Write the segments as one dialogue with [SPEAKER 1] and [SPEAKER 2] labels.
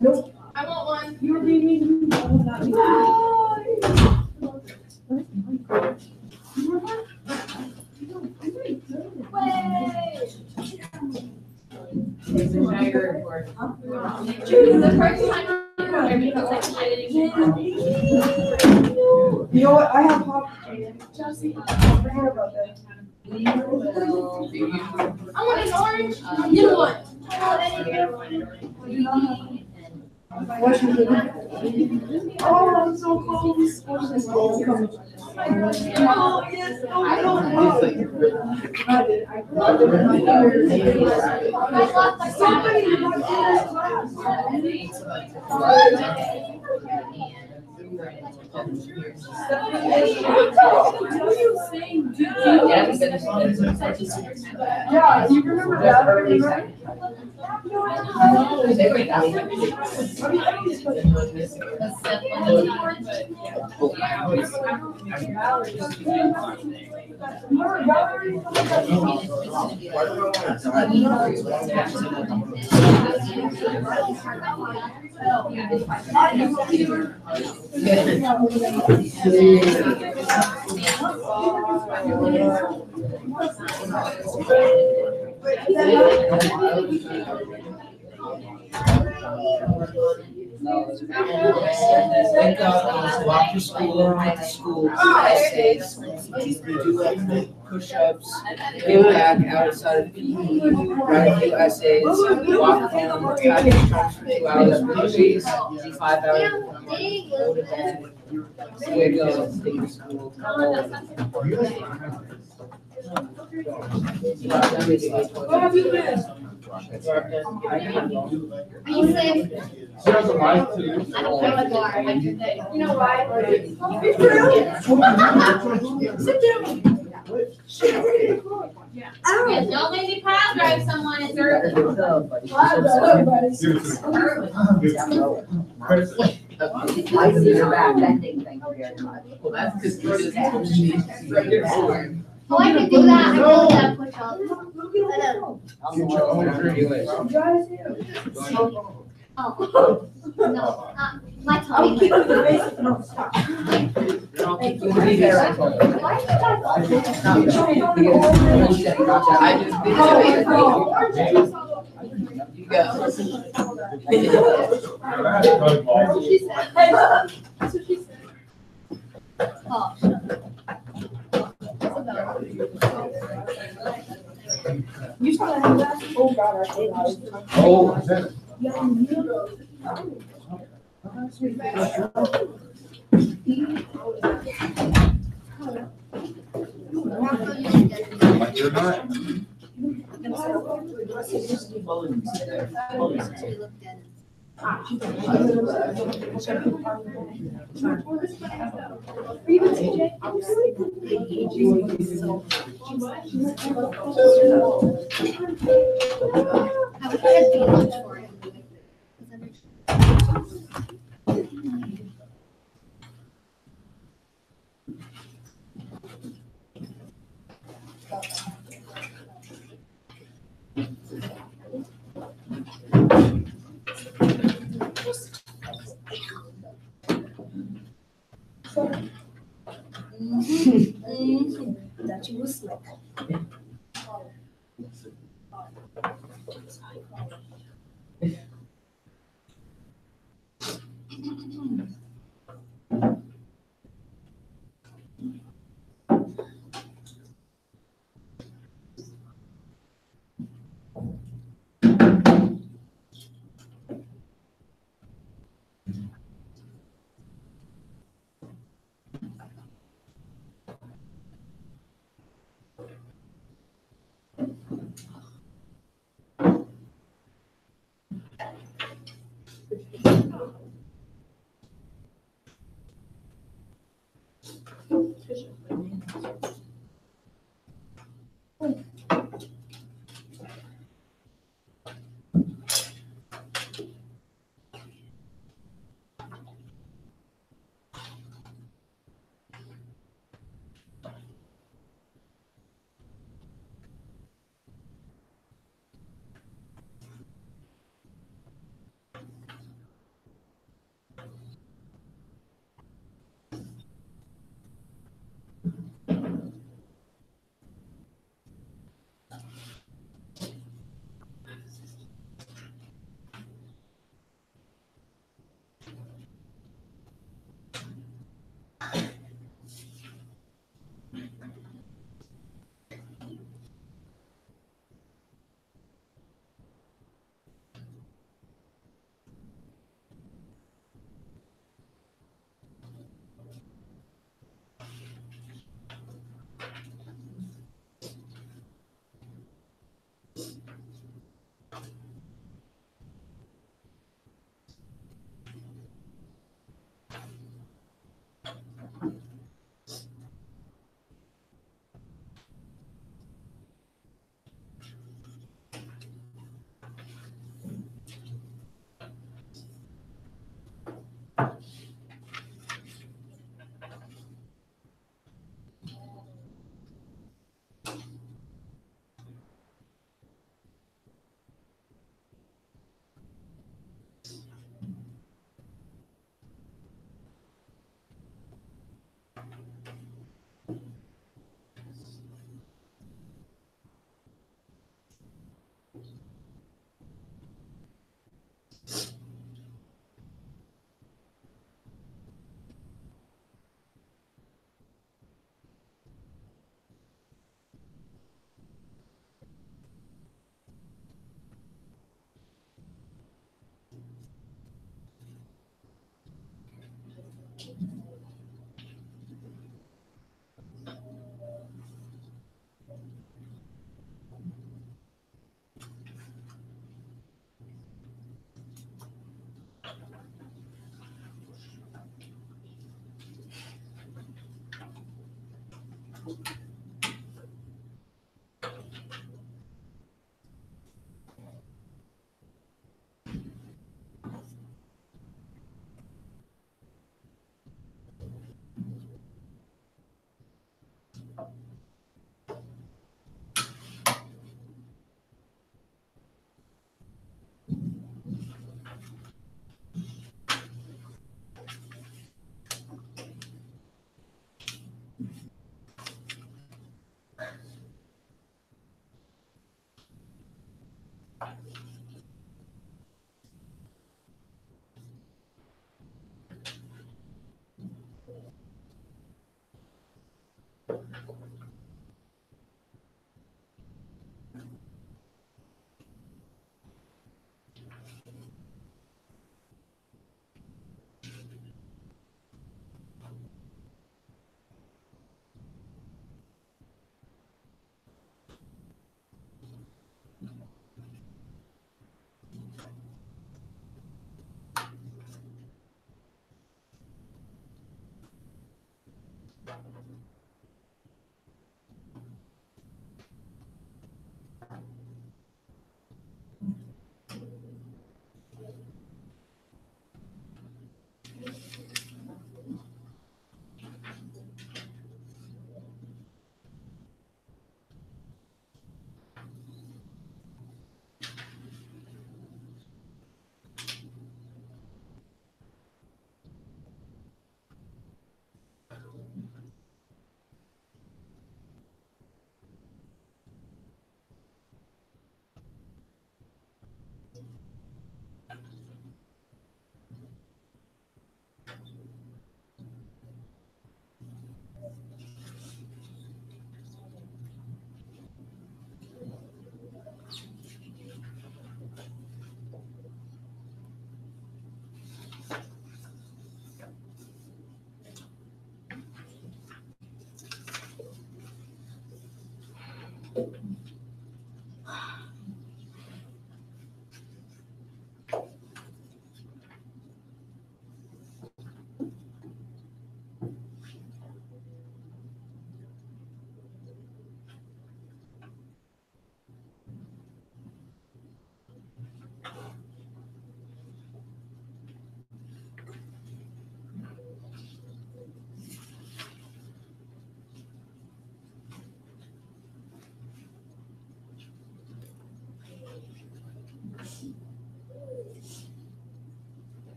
[SPEAKER 1] Nope.
[SPEAKER 2] I want one.
[SPEAKER 1] You're being.
[SPEAKER 2] The first time I mean, because I didn't
[SPEAKER 1] You know what? I have pop. Chelsea, I forgot about that.
[SPEAKER 2] I want an orange. You want?
[SPEAKER 1] Washington. Oh, I'm so close. Washington. Oh, yes. Oh, I don't know. I did. I grabbed it with my fingers. Somebody in my yeah, you remember that?
[SPEAKER 3] Wake up, walk to school, went to school, essays, do like push-ups, get back outside of PE, write a few essays, walk home, practice drums for 2 hours, movies, 5 hours, go to bed, wake up, take to school, come home.
[SPEAKER 1] What have you been?
[SPEAKER 2] Are you sick?
[SPEAKER 4] She has a life too.
[SPEAKER 2] I don't feel like that. You know why?
[SPEAKER 1] Sit down.
[SPEAKER 2] Yes, don't make me pile drive someone. It's early.
[SPEAKER 5] I see your back bending, thank you very much.
[SPEAKER 3] Well, that's because she's right here.
[SPEAKER 2] Oh, I can do that. I can do that push up. Oh. No, my tummy.
[SPEAKER 1] No, stop.
[SPEAKER 3] You go.
[SPEAKER 2] She said. That's what she said. Oh, shut up.
[SPEAKER 1] You still have that? Oh, God, I hate that.
[SPEAKER 4] Oh, you're not.
[SPEAKER 2] I wish I had been lunch for it.
[SPEAKER 1] That you was slick.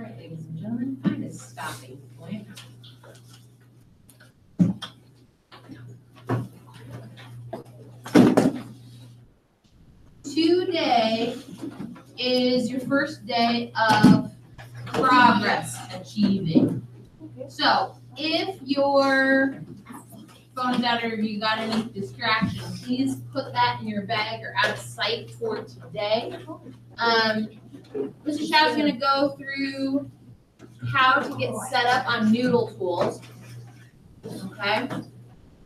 [SPEAKER 6] All right, ladies and gentlemen, find a stopping point. Today is your first day of progress achieving. So if your phone's out or you got any distractions, please put that in your bag or out of sight for today. Mr. Shao is going to go through how to get set up on Noodle Tools. Okay?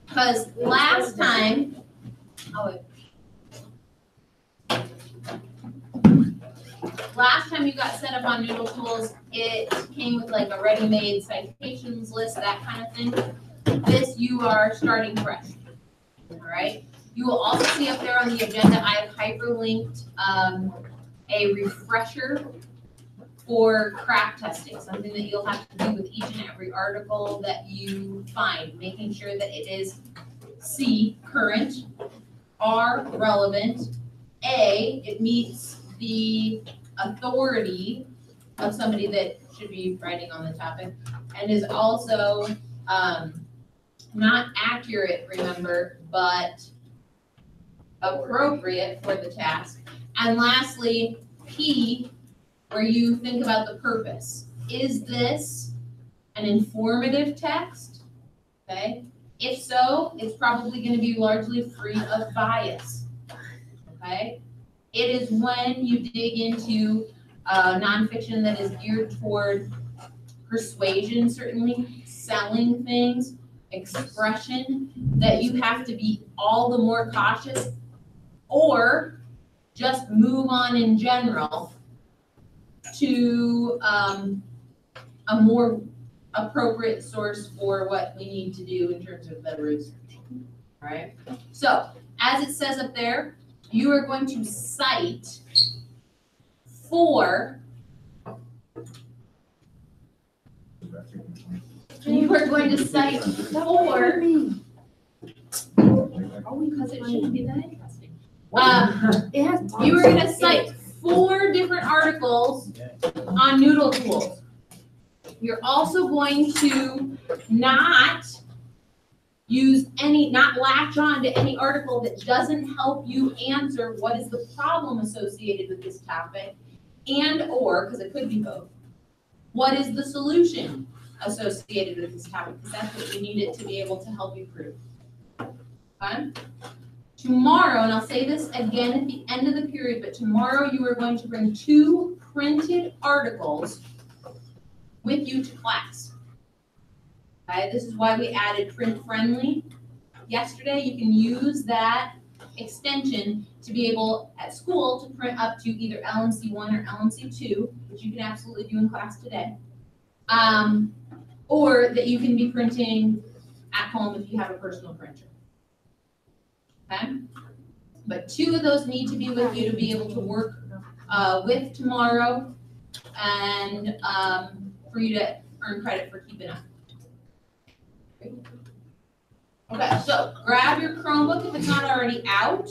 [SPEAKER 6] Because last time, last time you got set up on Noodle Tools, it came with like a ready-made citations list, that kind of thing. This, you are starting fresh. All right? You will also see up there on the agenda, I have hyperlinked a refresher for crack testing, something that you'll have to do with each and every article that you find, making sure that it is C, current, R, relevant, A, it meets the authority of somebody that should be writing on the topic, and is also not accurate, remember, but appropriate for the task. And lastly, P, where you think about the purpose. Is this an informative text? Okay. If so, it's probably going to be largely free of bias. Okay. It is when you dig into nonfiction that is geared toward persuasion, certainly, selling things, expression, that you have to be all the more cautious, or just move on in general to a more appropriate source for what we need to do in terms of the research. All right. So as it says up there, you are going to cite 4. You are going to cite 4. Oh, because it shouldn't be that interesting. You are going to cite 4 different articles on Noodle Tools. You're also going to not latch on to any article that doesn't help you answer what is the problem associated with this topic, and or, because it could be both, what is the solution associated with this topic, because that's what you need it to be able to help you prove. Okay? Tomorrow, and I'll say this again at the end of the period, but tomorrow you are going to bring 2 printed articles with you to class. Okay, this is why we added print friendly yesterday. You can use that extension to be able at school to print up to either LMC 1 or LMC 2, which you can absolutely do in class today. Or that you can be printing at home if you have a personal printer. Okay? But 2 of those need to be with you to be able to work with tomorrow, and for you to earn credit for keeping up. Okay, so grab your Chromebook if it's not already out.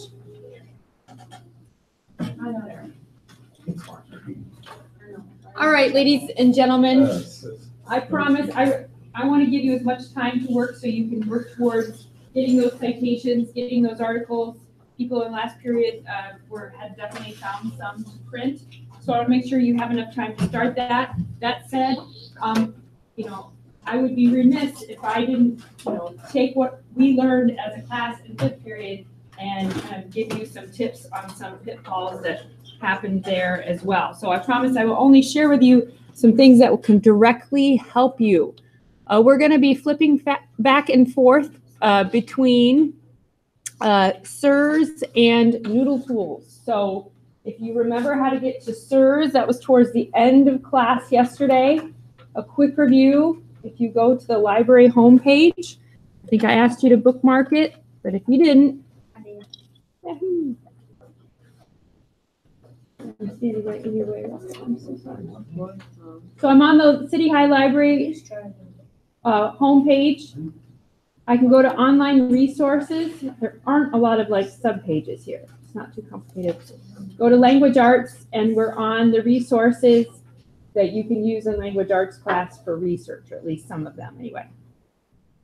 [SPEAKER 7] All right, ladies and gentlemen, I promise I want to give you as much time to work so you can work towards getting those citations, getting those articles. People in last period had definitely found some to print. So I want to make sure you have enough time to start that. That said, I would be remiss if I didn't, take what we learned as a class in 5th period and kind of give you some tips on some pitfalls that happened there as well. So I promise I will only share with you some things that can directly help you. We're going to be flipping back and forth between SIRS and Noodle Tools. So if you remember how to get to SIRS, that was towards the end of class yesterday. A quick review, if you go to the library homepage, I think I asked you to bookmark it, but if you didn't, yahoo. I'm so sorry. So I'm on the City High Library homepage. I can go to online resources. There aren't a lot of like sub-pages here. It's not too complicated. Go to language arts, and we're on the resources that you can use in language arts class for research, or at least some of them anyway.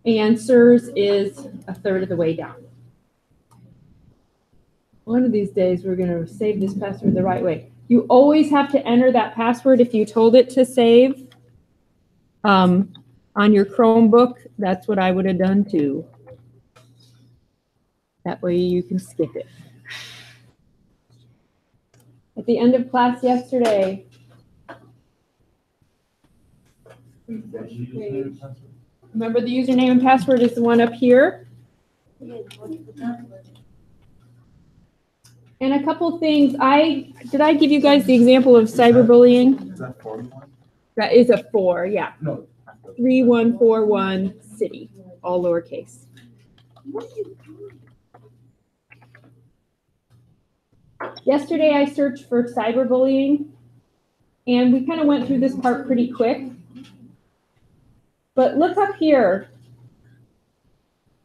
[SPEAKER 7] And SIRS is a third of the way down. One of these days, we're going to save this password the right way. You always have to enter that password if you told it to save. On your Chromebook, that's what I would have done too. That way you can skip it. At the end of class yesterday, remember the username and password is the one up here. And a couple things, did I give you guys the example of cyberbullying?
[SPEAKER 4] Is that 41?
[SPEAKER 7] That is a 4, yeah.
[SPEAKER 4] No.
[SPEAKER 7] 3141 city, all lowercase. Yesterday I searched for cyberbullying, and we kind of went through this part pretty quick. But look up here.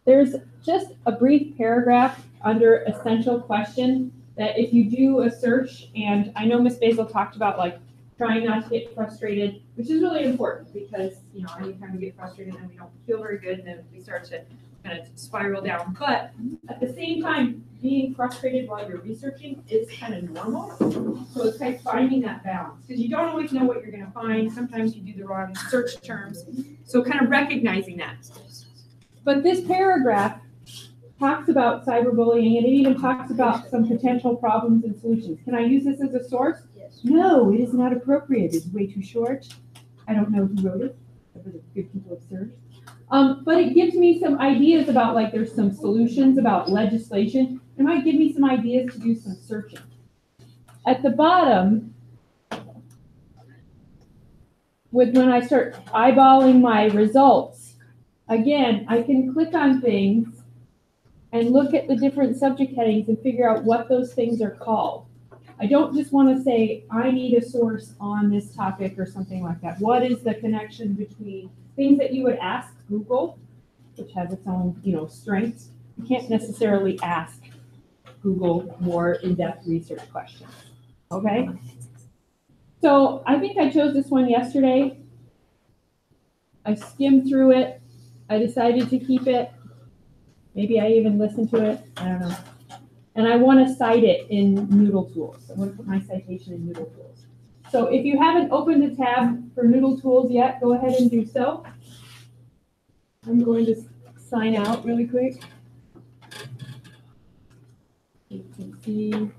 [SPEAKER 7] There's just a brief paragraph under essential question that if you do a search, and I know Miss Basil talked about like trying not to get frustrated, which is really important because, you know, anytime we get frustrated, then we don't feel very good, and then we start to kind of spiral down. But at the same time, being frustrated while you're researching is kind of normal. So it's like finding that balance, because you don't always know what you're going to find. Sometimes you do the wrong search terms. So kind of recognizing that. But this paragraph talks about cyberbullying, and it even talks about some potential problems and solutions. Can I use this as a source?
[SPEAKER 2] Yes.
[SPEAKER 7] No, it is not appropriate. It's way too short. I don't know who wrote it. That was a good people of SIRS. But it gives me some ideas about, like, there's some solutions about legislation. It might give me some ideas to do some searching. At the bottom, when I start eyeballing my results, again, I can click on things and look at the different subject headings and figure out what those things are called. I don't just want to say, I need a source on this topic or something like that. What is the connection between things that you would ask Google, which has its own, strengths? You can't necessarily ask Google more in-depth research questions, okay? So I think I chose this one yesterday. I skimmed through it. I decided to keep it. Maybe I even listened to it. I don't know. And I want to cite it in Noodle Tools. I want to put my citation in Noodle Tools. So if you haven't opened a tab for Noodle Tools yet, go ahead and do so. I'm going to sign out really quick. You can see.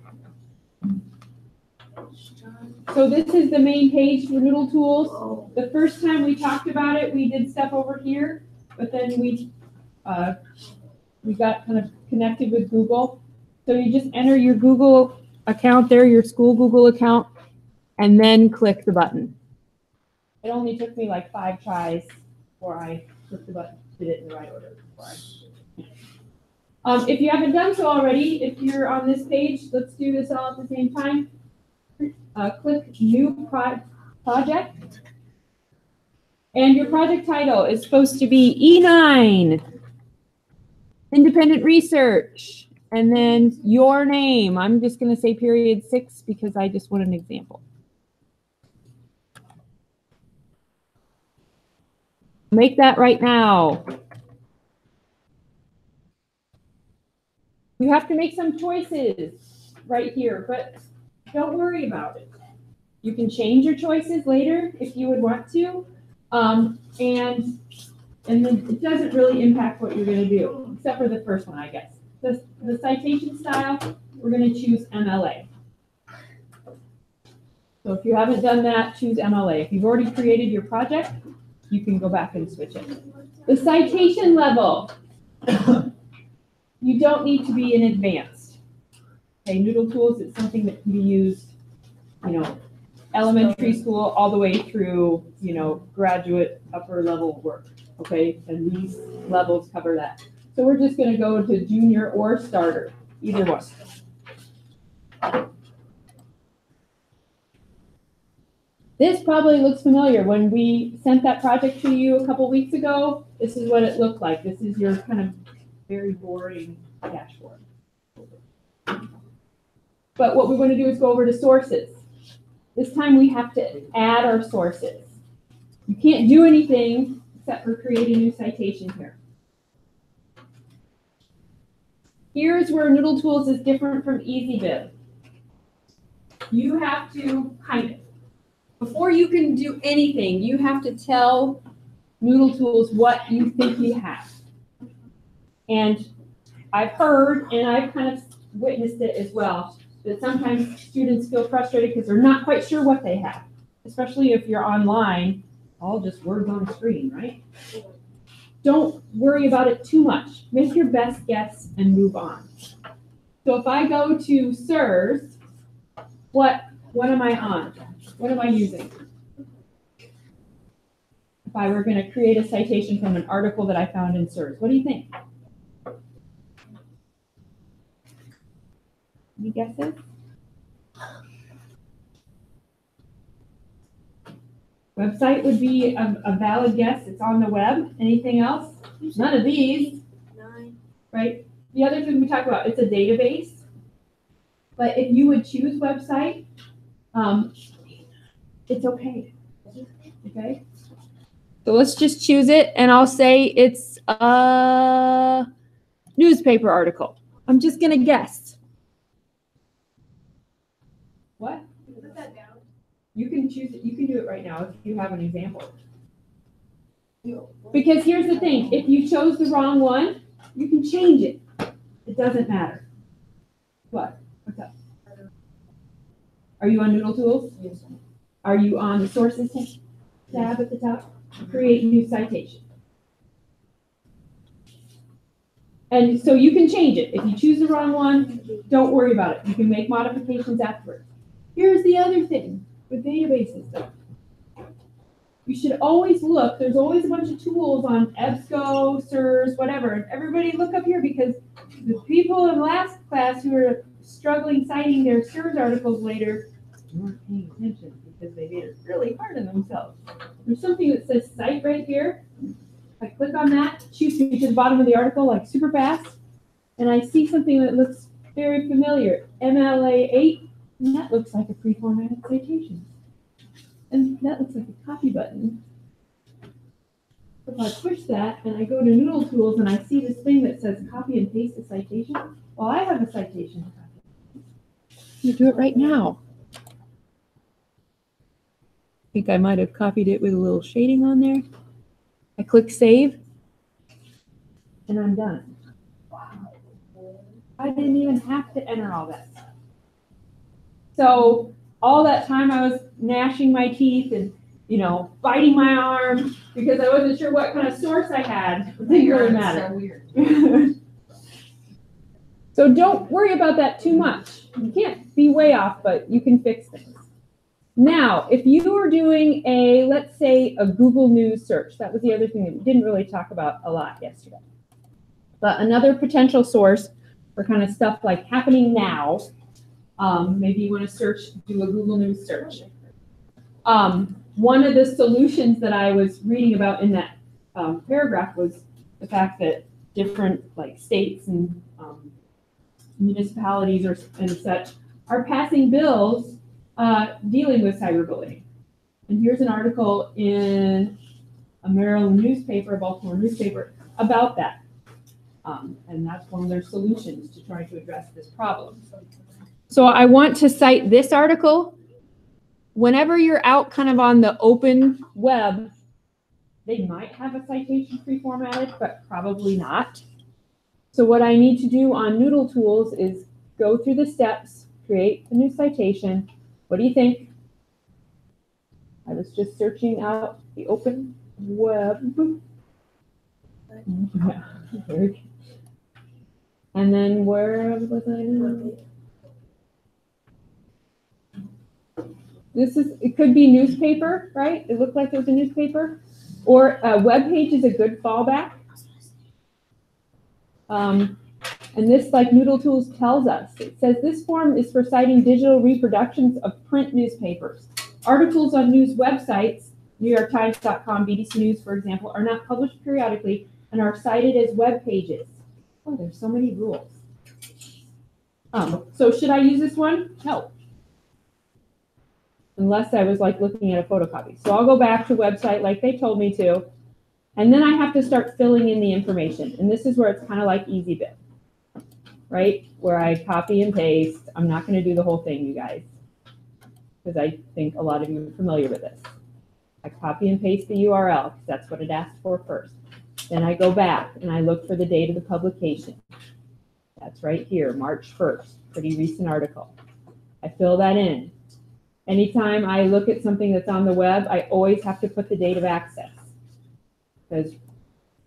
[SPEAKER 7] So this is the main page for Noodle Tools. The first time we talked about it, we did stuff over here, but then we got kind of connected with Google. So you just enter your Google account there, your school Google account, and then click the button. It only took me like 5 tries before I clicked the button, did it in the right order. If you haven't done so already, if you're on this page, let's do this all at the same time. Click New Project. And your project title is supposed to be E9, Independent Research. And then your name. I'm just going to say period 6 because I just want an example. Make that right now. You have to make some choices right here, but don't worry about it. You can change your choices later if you would want to. And then it doesn't really impact what you're going to do, except for the first one, I guess. The citation style, we're going to choose MLA. So if you haven't done that, choose MLA. If you've already created your project, you can go back and switch it. The citation level. You don't need to be an advanced. Okay, Noodle Tools is something that can be used, elementary school all the way through, graduate upper level work. Okay, and these levels cover that. So we're just going to go to junior or starter, either one. This probably looks familiar. When we sent that project to you a couple weeks ago, this is what it looked like. This is your kind of very boring dashboard. But what we want to do is go over to sources. This time we have to add our sources. You can't do anything except for create a new citation here. Here's where Noodle Tools is different from EasyBib. You have to before you can do anything, you have to tell Noodle Tools what you think you have. And I've heard, and I've kind of witnessed it as well, that sometimes students feel frustrated because they're not quite sure what they have, especially if you're online, all just words on a screen, right? Don't worry about it too much. Make your best guess and move on. So if I go to SIRS, what am I on? What am I using? If I were going to create a citation from an article that I found in SIRS, what do you think? Any guesses? Website would be a valid guess. It's on the web. Anything else? None of these.
[SPEAKER 2] 9.
[SPEAKER 7] Right? The other thing we talk about, it's a database. But if you would choose website, it's okay. Okay? So let's just choose it, and I'll say it's a newspaper article. I'm just going to guess. What?
[SPEAKER 2] Put that down.
[SPEAKER 7] You can choose it. You can do it right now if you have an example. Because here's the thing. If you chose the wrong one, you can change it. It doesn't matter. What? What's up? Are you on Noodle Tools?
[SPEAKER 5] Yes.
[SPEAKER 7] Are you on the Sources tab at the top? Create new citation. And so you can change it. If you choose the wrong one, don't worry about it. You can make modifications afterwards. Here's the other thing with databases, though. You should always look. There's always a bunch of tools on EBSCO, SIRS, whatever. And everybody look up here because the people in last class who are struggling citing their SIRS articles later weren't paying attention because they made it really hard on themselves. There's something that says cite right here. I click on that, shoots me to the bottom of the article like super fast, and I see something that looks very familiar, MLA 8, and that looks like a pre-formatted citation. And that looks like a copy button. If I push that and I go to Noodle Tools and I see this thing that says copy and paste a citation, well, I have a citation to copy. You do it right now. I think I might have copied it with a little shading on there. I click save, and I'm done. Wow. I didn't even have to enter all that. So all that time I was gnashing my teeth and, biting my arm because I wasn't sure what kind of source I had. It didn't really matter.
[SPEAKER 5] So weird.
[SPEAKER 7] So don't worry about that too much. You can't be way off, but you can fix things. Now, if you were doing let's say a Google News search, that was the other thing that we didn't really talk about a lot yesterday. But another potential source for kind of stuff like happening now, maybe you want to do a Google News search. One of the solutions that I was reading about in that paragraph was the fact that different states and municipalities and such are passing bills dealing with cyberbullying. And here's an article in a Maryland newspaper, a Baltimore newspaper, about that. And that's one of their solutions to try to address this problem. So I want to cite this article. Whenever you're out kind of on the open web, they might have a citation pre-formatted, but probably not. So what I need to do on Noodle Tools is go through the steps, create a new citation. What do you think? I was just searching out the open web. Yeah, very good. And then where was I now? It could be newspaper, right? It looked like it was a newspaper. Or a web page is a good fallback. And this, like Noodle Tools tells us, it says this form is for citing digital reproductions of print newspapers. Articles on news websites, NewYorkTimes.com, BBC News, for example, are not published periodically and are cited as web pages. Oh, there's so many rules. So should I use this one? No. Unless I was like looking at a photocopy. So I'll go back to website like they told me to, and then I have to start filling in the information. And this is where it's kind of like EasyBit, right? Where I copy and paste. I'm not going to do the whole thing, you guys, because I think a lot of you are familiar with this. I copy and paste the URL because that's what it asked for first. Then I go back and I look for the date of the publication. That's right here, March 1st, pretty recent article. I fill that in. Anytime I look at something that's on the web, I always have to put the date of access, because it's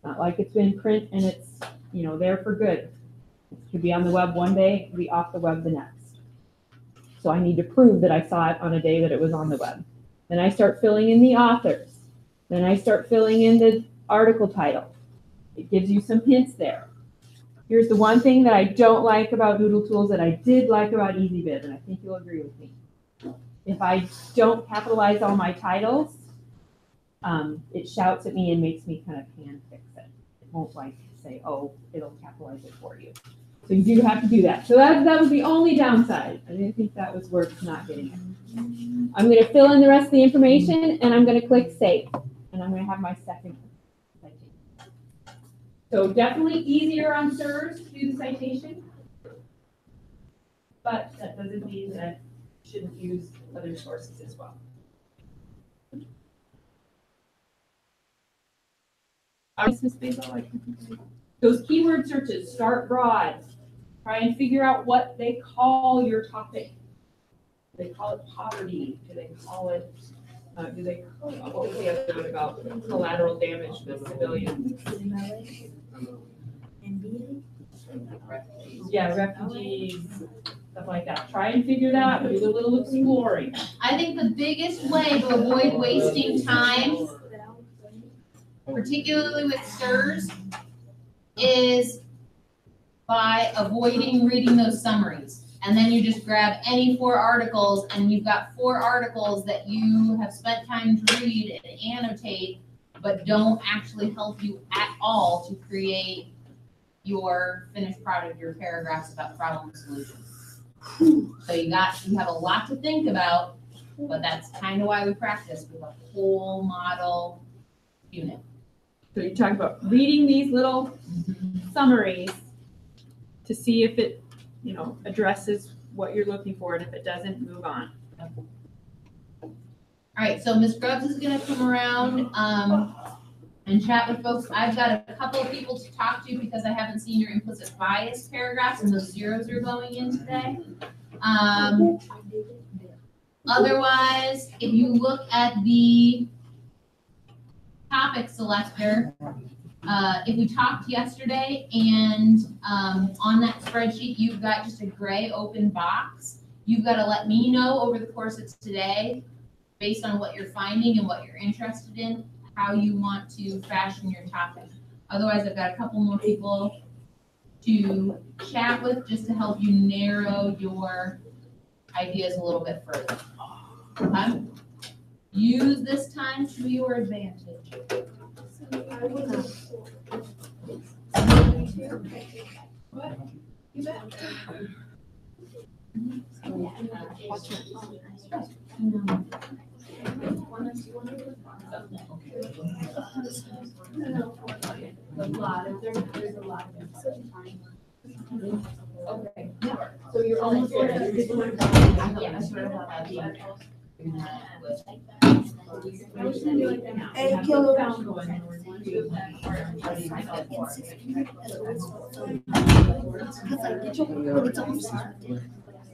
[SPEAKER 7] not like it's in print and it's, you know, there for good. It could be on the web one day, it could be off the web the next. So I need to prove that I saw it on a day that it was on the web. Then I start filling in the authors. Then I start filling in the article title. It gives you some hints there. Here's the one thing that I don't like about Noodle Tools that I did like about EasyBib, and I think you'll agree with me. If I don't capitalize all my titles, it shouts at me and makes me kind of hand fix it. It won't like say, oh, it'll capitalize it for you. So you do have to do that. So that was the only downside. I didn't think that was worth not getting it. I'm going to fill in the rest of the information and I'm going to click save. And I'm going to have my second citation. So definitely easier on SIRS to do the citation. But that doesn't mean that you shouldn't use other sources as well. Those keyword searches, start broad. Try and figure out what they call your topic. Do they call it poverty? Do they call it, what was the other one about collateral damage to civilians? Yeah, refugees, stuff like that. Try and figure that out. Do a little exploring.
[SPEAKER 6] I think the biggest way to avoid wasting time, particularly with SIRS, is by avoiding reading those summaries. And then you just grab any 4 articles and you've got 4 articles that you have spent time to read and annotate, but don't actually help you at all to create your finished product, your paragraphs about problem solutions. So you have a lot to think about, but that's kind of why we practice with a whole model unit.
[SPEAKER 7] So you talk about reading these little summaries to see if it, addresses what you're looking for, and if it doesn't, move on.
[SPEAKER 6] All right, so Ms. Grubbs is going to come around and chat with folks. I've got a couple of people to talk to because I haven't seen your implicit bias paragraphs, and those zeros are going in today. Otherwise, if you look at the topic selector, if we talked yesterday and on that spreadsheet, you've got just a gray open box. You've got to let me know over the course of today, based on what you're finding and what you're interested in, how you want to fashion your topic. Otherwise, I've got a couple more people to chat with just to help you narrow your ideas a little bit further. Okay? Use this time to your advantage.
[SPEAKER 1] What? You bet.
[SPEAKER 6] Okay.
[SPEAKER 7] So you're almost there.
[SPEAKER 6] Yeah,
[SPEAKER 1] Hey, kill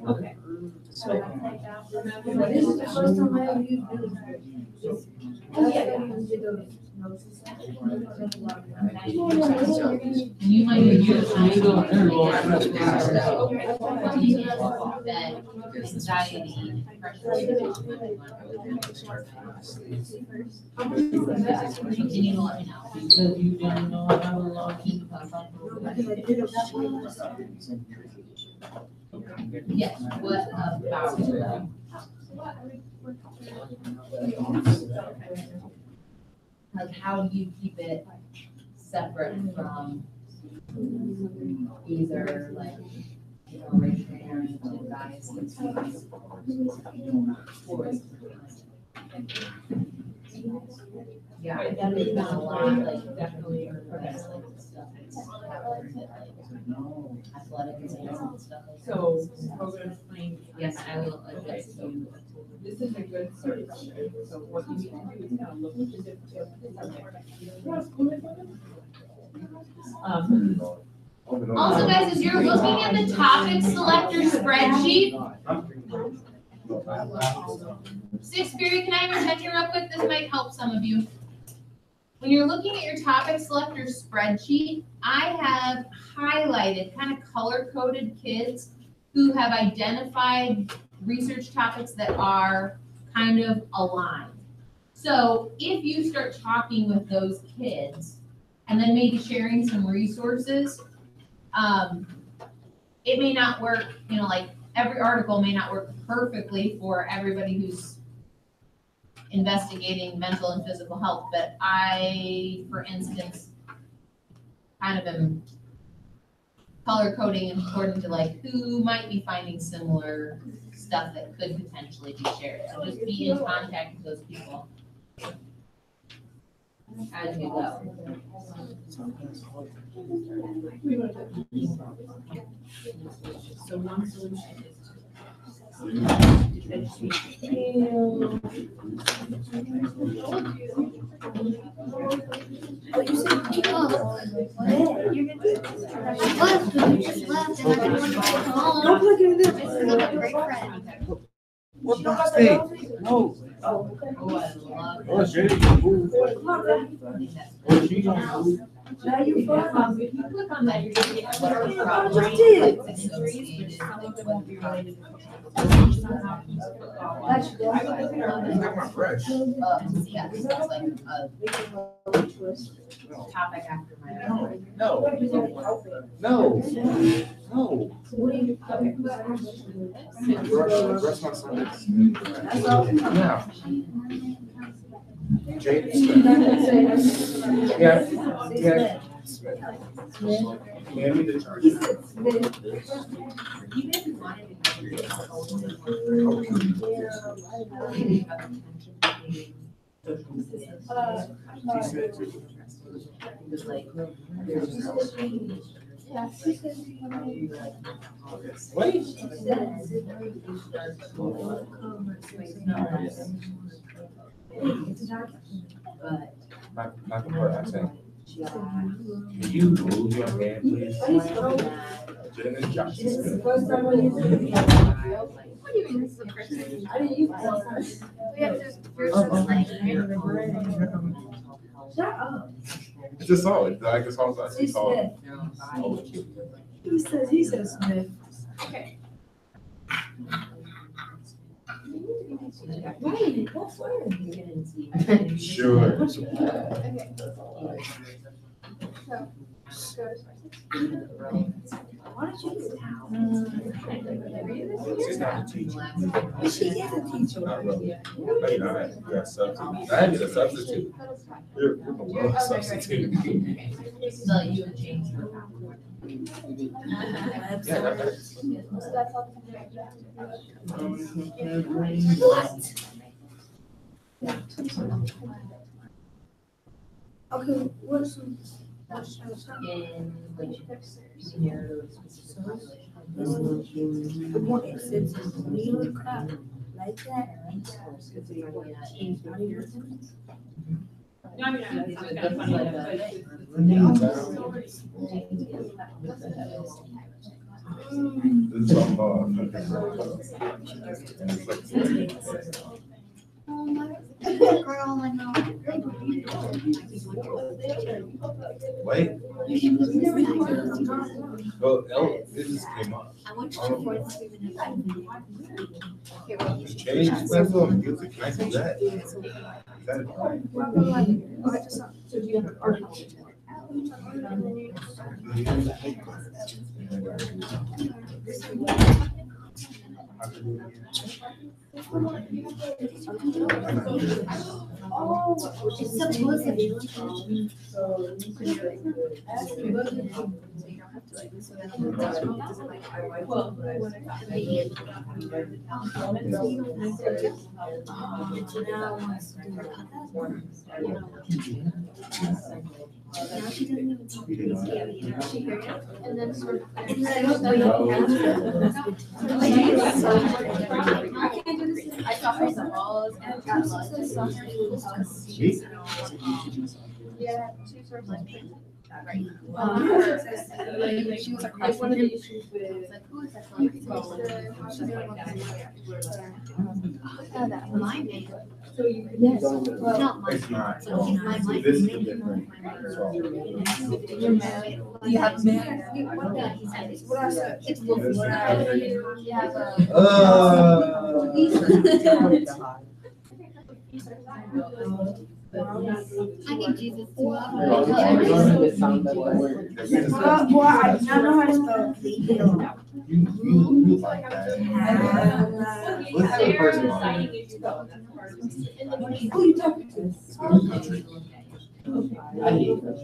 [SPEAKER 7] Okay.
[SPEAKER 1] This is the first time I ever used this. Oh, yeah.
[SPEAKER 6] You might be using that anxiety, depression. Continue to let me know.
[SPEAKER 3] Because you didn't know how long he was.
[SPEAKER 6] Yes, what about that? Like, how do you keep it separate from either like, you know, racial oriented biases? Yeah, there's been a lot, like, definitely, like, stuff that's happened, like, athletic events and stuff like that.
[SPEAKER 7] So, program explain.
[SPEAKER 6] Yes, I will address you.
[SPEAKER 7] This is a good search. So what you need to do is kind of look at the different.
[SPEAKER 6] Also, guys, as you're looking at the topic selector spreadsheet, sixth period, can I have your attention real quick? This might help some of you. When you're looking at your topic selector spreadsheet, I have highlighted, kind of color-coded kids who have identified research topics that are kind of aligned. So if you start talking with those kids and then maybe sharing some resources, it may not work, you know, like every article may not work perfectly for everybody who's investigating mental and physical health, but I, for instance, kind of am color coding according to like who might be finding similar stuff that could potentially be shared. So just be in contact with those people as you go.
[SPEAKER 7] So one solution is
[SPEAKER 1] Oh, you said, yeah, you're gonna do it. Don't plug in this.
[SPEAKER 4] What the state? No.
[SPEAKER 6] Oh, I love
[SPEAKER 4] Oh, shit. Oh, she gonna move.
[SPEAKER 1] Now you fun.
[SPEAKER 7] if you click on that, you're gonna get
[SPEAKER 1] I
[SPEAKER 7] what
[SPEAKER 1] just did.
[SPEAKER 7] which some of them won't be related.
[SPEAKER 1] That's
[SPEAKER 4] That's my fresh.
[SPEAKER 6] yeah, it's like a topic after my own.
[SPEAKER 4] No. No. No. Brush my stomach. Yeah. Jade Smith. Yeah. Yeah. Smith. Yeah, I need to charge. Wait. Not the part I'm saying. Can you move your hand, please? Jenna Johnson.
[SPEAKER 1] First time I used it.
[SPEAKER 2] What do you mean this is the first time?
[SPEAKER 1] I didn't use it last time.
[SPEAKER 2] We have to, yours is like,
[SPEAKER 1] Shut up.
[SPEAKER 4] It's a solid. Like a solid. It's a
[SPEAKER 1] He's
[SPEAKER 4] solid.
[SPEAKER 1] Smith. He says Smith.
[SPEAKER 2] okay.
[SPEAKER 1] Right, that's weird.
[SPEAKER 4] Sure.
[SPEAKER 2] Okay. So, go to sources.
[SPEAKER 1] Why don't you do
[SPEAKER 4] She's not a teacher.
[SPEAKER 1] that? She is a teacher.
[SPEAKER 4] Not really. No, you're not. You're a substitute. I need a substitute. You're the world substitute.
[SPEAKER 6] So you would change your.
[SPEAKER 4] Yeah, that's
[SPEAKER 2] So that's all.
[SPEAKER 1] Okay, what's some?
[SPEAKER 6] In which scenario specific population.
[SPEAKER 1] The more extensive, real crap like that.
[SPEAKER 7] No, I mean, it's kind of funny that, but
[SPEAKER 4] This is all,
[SPEAKER 2] Girl, I know.
[SPEAKER 4] wait. Well, it just came up.
[SPEAKER 2] I want you to force
[SPEAKER 4] Change platform music, can I do that? Is that right?
[SPEAKER 1] So do you have an art?
[SPEAKER 2] It's supposed now she doesn't even talk to me. She heard it and then sort of. I can't do this. I saw her in the walls and got lost. Yeah, she sort of like. Right. She was like one of the issues with like who is that? My name.
[SPEAKER 1] So you.
[SPEAKER 2] Yes. Not my.
[SPEAKER 4] It's not.
[SPEAKER 2] So he's my mic.
[SPEAKER 4] This is different.
[SPEAKER 2] You have he said it's what I said. It's you have I think Jesus too.
[SPEAKER 3] It sounds like that word.
[SPEAKER 1] Boy, I know how to spell.
[SPEAKER 4] You like that. Let's have a person on it.
[SPEAKER 1] Who you talking to?
[SPEAKER 4] It's good country.
[SPEAKER 3] I hate that.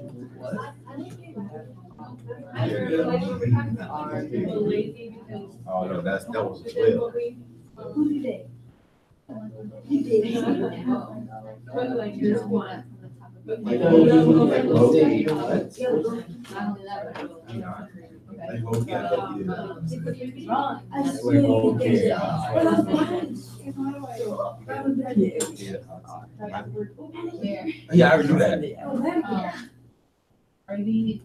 [SPEAKER 4] Oh, no, that was Will.
[SPEAKER 1] Who did it? You did.
[SPEAKER 4] They both got it.
[SPEAKER 1] I swear you did.
[SPEAKER 4] Yeah, I already knew that.
[SPEAKER 6] Are these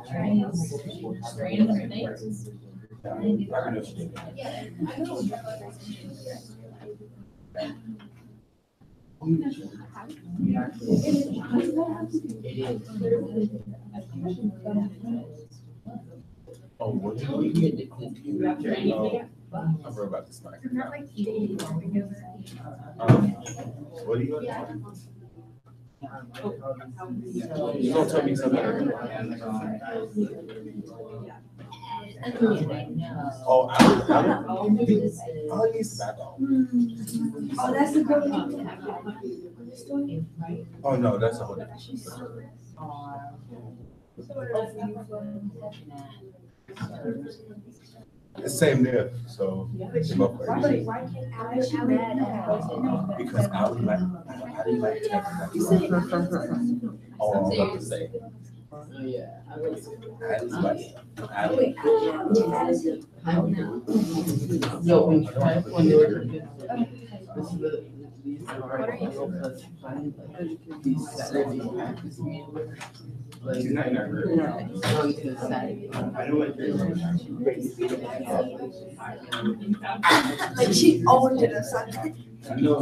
[SPEAKER 6] strands or things?
[SPEAKER 4] I already knew she did. Oh, what do you get? I'm worried about this night. What do you? You gonna tell me something? Oh, I'll use that.
[SPEAKER 1] Oh, that's a good one.
[SPEAKER 4] Oh, no, that's a whole different. It's same there, so.
[SPEAKER 1] Why can't Alex be mad at
[SPEAKER 4] Because I would like, how do you like to have all I'm about to say?
[SPEAKER 3] Yeah, I was. Yo, when they were this is the these Saturday practice meetings. Like,
[SPEAKER 4] You're not in that group.
[SPEAKER 3] going to Saturday.
[SPEAKER 4] I know what you're doing.
[SPEAKER 1] Like she ordered us something.
[SPEAKER 4] I know.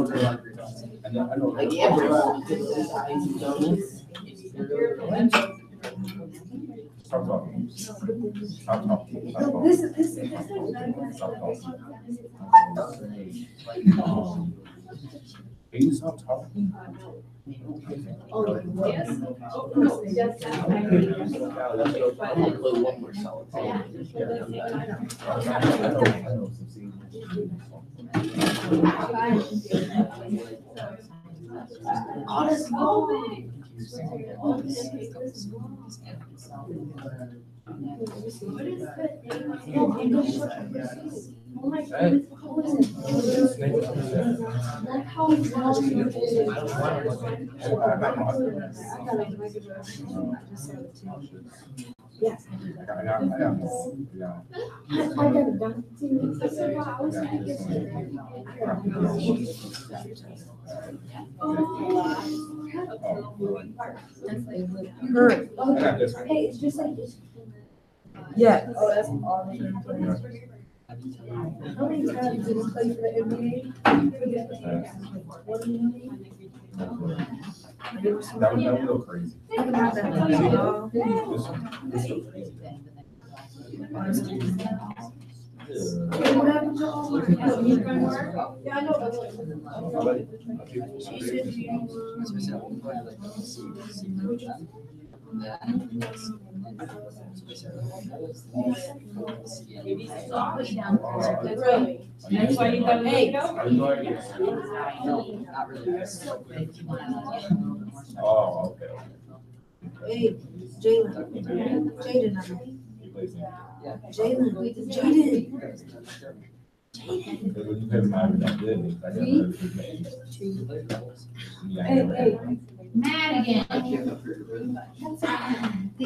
[SPEAKER 3] Like everyone did this ice and donuts.
[SPEAKER 4] Stop talking. Stop talking. Stop talking.
[SPEAKER 1] This is.
[SPEAKER 4] Stop talking. Can you stop talking?
[SPEAKER 1] Oh, yes.
[SPEAKER 3] I'm gonna play one more song.
[SPEAKER 1] Yes. I got it done too.
[SPEAKER 4] I got this one.
[SPEAKER 1] Hey, it's just like this. Yeah.
[SPEAKER 8] Oh, that's awesome. How many times did he play for the NBA?
[SPEAKER 4] That was a little crazy. It's so crazy.
[SPEAKER 8] What happened to all my
[SPEAKER 1] Yeah, I know.
[SPEAKER 8] She said she
[SPEAKER 1] Really?
[SPEAKER 7] That's why you got to
[SPEAKER 1] Hey.
[SPEAKER 7] go?
[SPEAKER 4] I have no idea. Oh, okay.
[SPEAKER 8] Hey, Jalen. Jaden, I mean.
[SPEAKER 4] He plays in.
[SPEAKER 8] Jaden.
[SPEAKER 4] Because when you play with Miami, that good. I got another good man. Yeah, I never had one.
[SPEAKER 6] Madigan.
[SPEAKER 4] Don't tell me.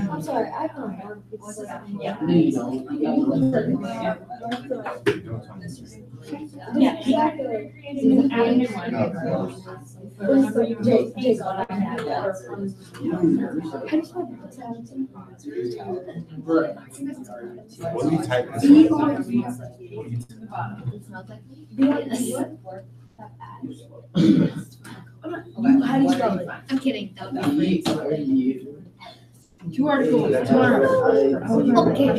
[SPEAKER 8] I'm sorry, I don't know.
[SPEAKER 7] Yeah. Avenue one. Remember you take these on.
[SPEAKER 4] What do you type this?
[SPEAKER 8] How do you spell it?
[SPEAKER 2] I'm kidding.
[SPEAKER 7] Two articles.
[SPEAKER 8] Okay,
[SPEAKER 2] I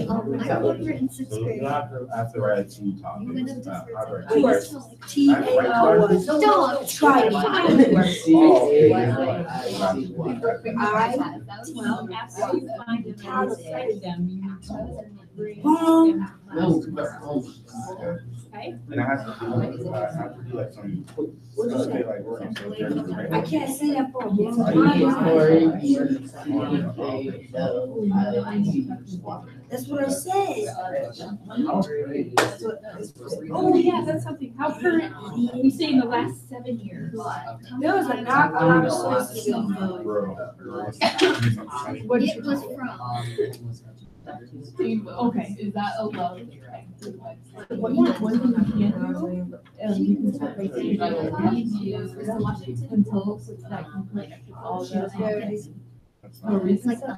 [SPEAKER 2] wrote it in sixth
[SPEAKER 4] So
[SPEAKER 2] grade.
[SPEAKER 4] you have to write two topics. How to write
[SPEAKER 8] Two words. T-A-R-Y.
[SPEAKER 2] Dog.
[SPEAKER 8] Try it.
[SPEAKER 4] And I have to do like some, say like work on subject.
[SPEAKER 8] I can't say that for a That's what I said.
[SPEAKER 7] Oh, yeah, that's something. How current, we say in the last 7 years.
[SPEAKER 8] There was a not a lot of sources.
[SPEAKER 7] What is
[SPEAKER 2] It was from.
[SPEAKER 7] Okay.
[SPEAKER 9] Is that a love?
[SPEAKER 7] What you can start writing until that complete all the.
[SPEAKER 2] It's like
[SPEAKER 4] It's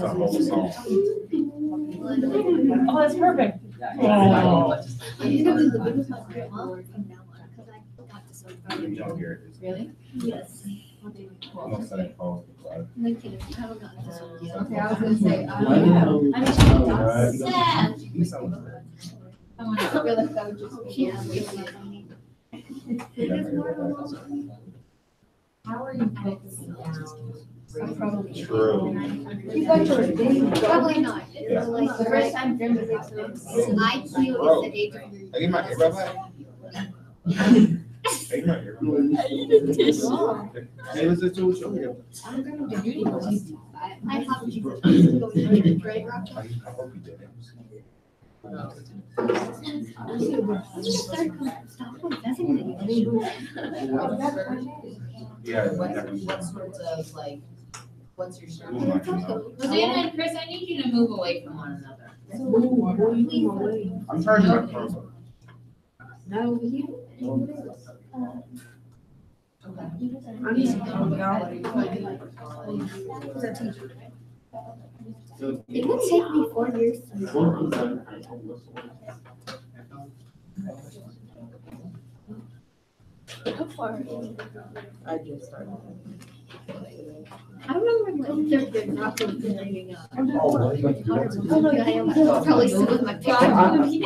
[SPEAKER 4] a whole song.
[SPEAKER 7] Oh, that's perfect.
[SPEAKER 2] I'm gonna do the big one from now on, because I forgot to sort
[SPEAKER 4] You
[SPEAKER 2] of.
[SPEAKER 4] don't hear it.
[SPEAKER 9] Really?
[SPEAKER 2] Yes.
[SPEAKER 4] I'm not saying calls.
[SPEAKER 2] I'm kidding. I don't know this one yet.
[SPEAKER 9] Okay, I was gonna say,
[SPEAKER 2] I mean,
[SPEAKER 6] Sad.
[SPEAKER 4] You sound like
[SPEAKER 2] I feel like that would just. Yeah.
[SPEAKER 9] how are you focusing down?
[SPEAKER 2] Probably.
[SPEAKER 4] True.
[SPEAKER 8] You got your baby.
[SPEAKER 2] Probably not.
[SPEAKER 4] Yeah.
[SPEAKER 2] Like the first time Jim was exposed, I feel it's the age of.
[SPEAKER 4] I get my earbud back. Take my earbud back. Hey, listen to it.
[SPEAKER 2] I'm gonna do I have Jesus. Right, Rob?
[SPEAKER 4] I hope you did.
[SPEAKER 2] Stop confessing to you.
[SPEAKER 4] Yeah.
[SPEAKER 9] What sorts of like, what's your strategy?
[SPEAKER 6] Rosanna and Chris, I need you to move away from one another.
[SPEAKER 4] I'm charging my phone.
[SPEAKER 8] Not over here. I need some calm down. Who's that teacher?
[SPEAKER 2] It would take me 4 years. How far?
[SPEAKER 8] I just started.
[SPEAKER 2] I remember like third grade, not the reading.
[SPEAKER 4] Oh, what do you like to do?
[SPEAKER 2] Oh no, I am. I'll probably sit with my picture. I read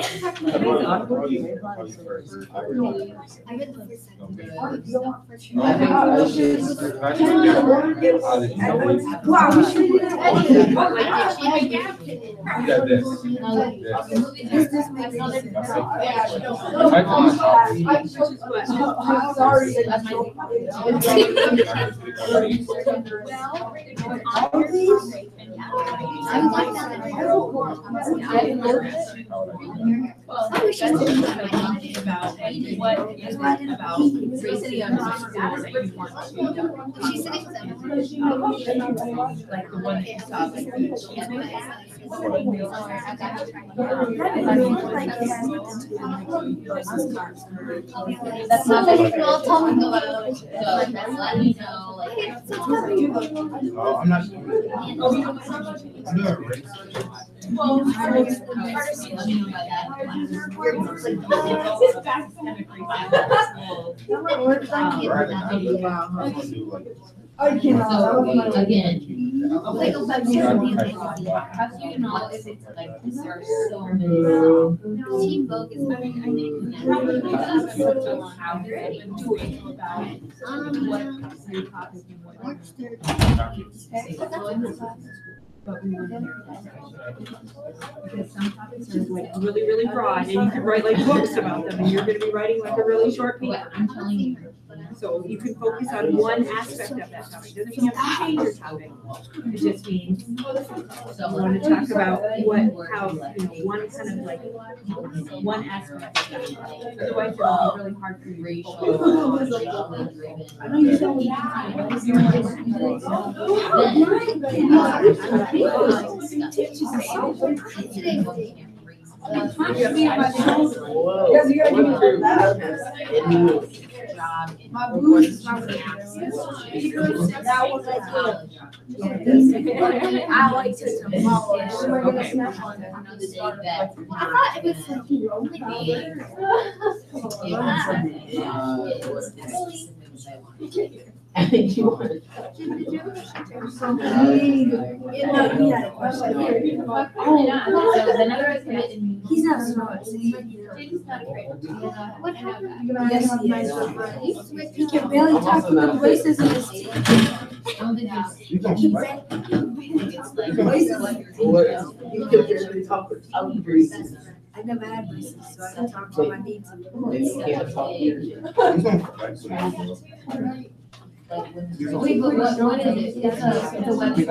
[SPEAKER 2] the first second.
[SPEAKER 8] Wow, we should do that.
[SPEAKER 4] Yeah, this.
[SPEAKER 8] This makes no sense.
[SPEAKER 1] I'm sorry.
[SPEAKER 8] All these?
[SPEAKER 2] I would like that. I wish I could.
[SPEAKER 7] About what is written about raising young schools that you want to,
[SPEAKER 2] She's sitting
[SPEAKER 7] like the one that you saw.
[SPEAKER 6] That's not what we're all talking about. So just let me know, like.
[SPEAKER 4] I'm not. I'm doing research.
[SPEAKER 8] I cannot.
[SPEAKER 9] So again, like a website, you know, if it's like, there are so many. Team Vogue is, I mean, how they're doing about it.
[SPEAKER 7] But we were because some topics are like really, really broad, and you can write like books about them, and you're gonna be writing like a really short paper.
[SPEAKER 9] I'm telling you.
[SPEAKER 7] So you can focus on one aspect of that topic. Doesn't mean you have to change your topic. It just means you want to talk about how, one kind of like, one aspect of that. Otherwise, it'll be really hard for you to focus.
[SPEAKER 8] I know you don't my boobs, I like to demolish.
[SPEAKER 6] I thought it was like you only
[SPEAKER 8] I think you want. He's not smart.
[SPEAKER 6] What happened?
[SPEAKER 8] Yes, he is. He can barely talk with the braces in his teeth.
[SPEAKER 4] You don't sweat.
[SPEAKER 8] You can barely talk without braces. I never had braces, so I can talk to my needs.
[SPEAKER 4] You can't talk here. You don't sweat.
[SPEAKER 6] Wait, but what is it? It's a website.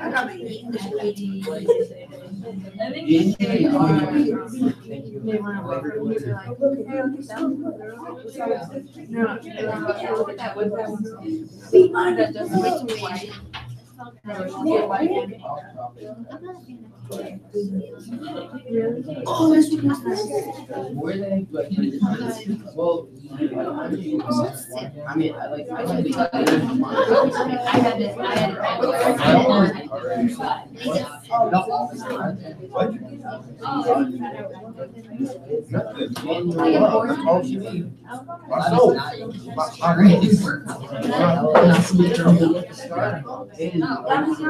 [SPEAKER 8] I got my English
[SPEAKER 6] Oh, that's
[SPEAKER 3] Where they, well, I mean, I like.
[SPEAKER 6] I had this,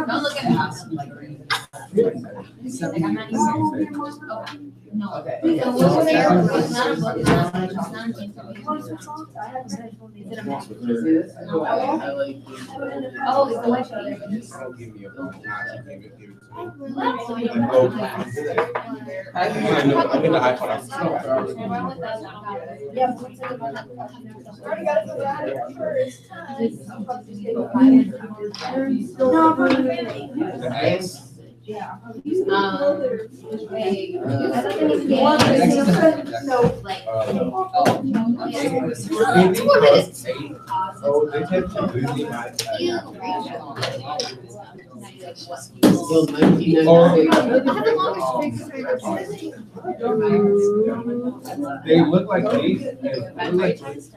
[SPEAKER 9] Don't look at us. Like, I'm not even. Okay. No.
[SPEAKER 3] Okay.
[SPEAKER 6] So what's there? It's not a book, it's not an information.
[SPEAKER 3] I like.
[SPEAKER 6] Oh, it's a website.
[SPEAKER 4] I'll give you a phone. Give it to me.
[SPEAKER 6] Oh,
[SPEAKER 4] I'm in the iPhone. Oh, they kept you busy. They look like these. They look like these.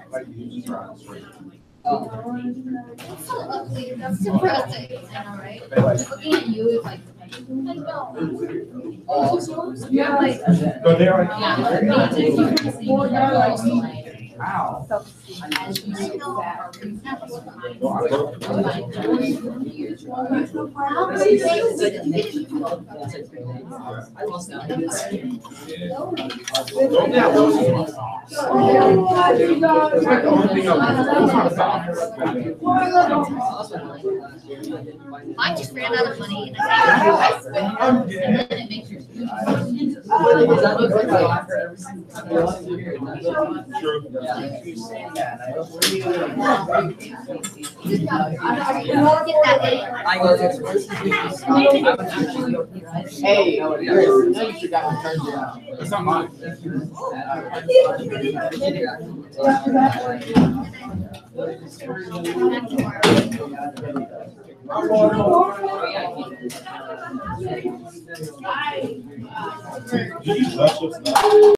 [SPEAKER 6] That's depressing, I know, right? Just looking at you, it's like,
[SPEAKER 4] Yeah, like. So they're like. Wow.
[SPEAKER 6] I just ran out of money and I then it makes your.
[SPEAKER 4] True.
[SPEAKER 3] You're saying that, I don't want you to.
[SPEAKER 9] Get that A.
[SPEAKER 3] Hey, Chris, you know you forgot to turn it on.
[SPEAKER 4] It's not mine.
[SPEAKER 1] Did you touch us?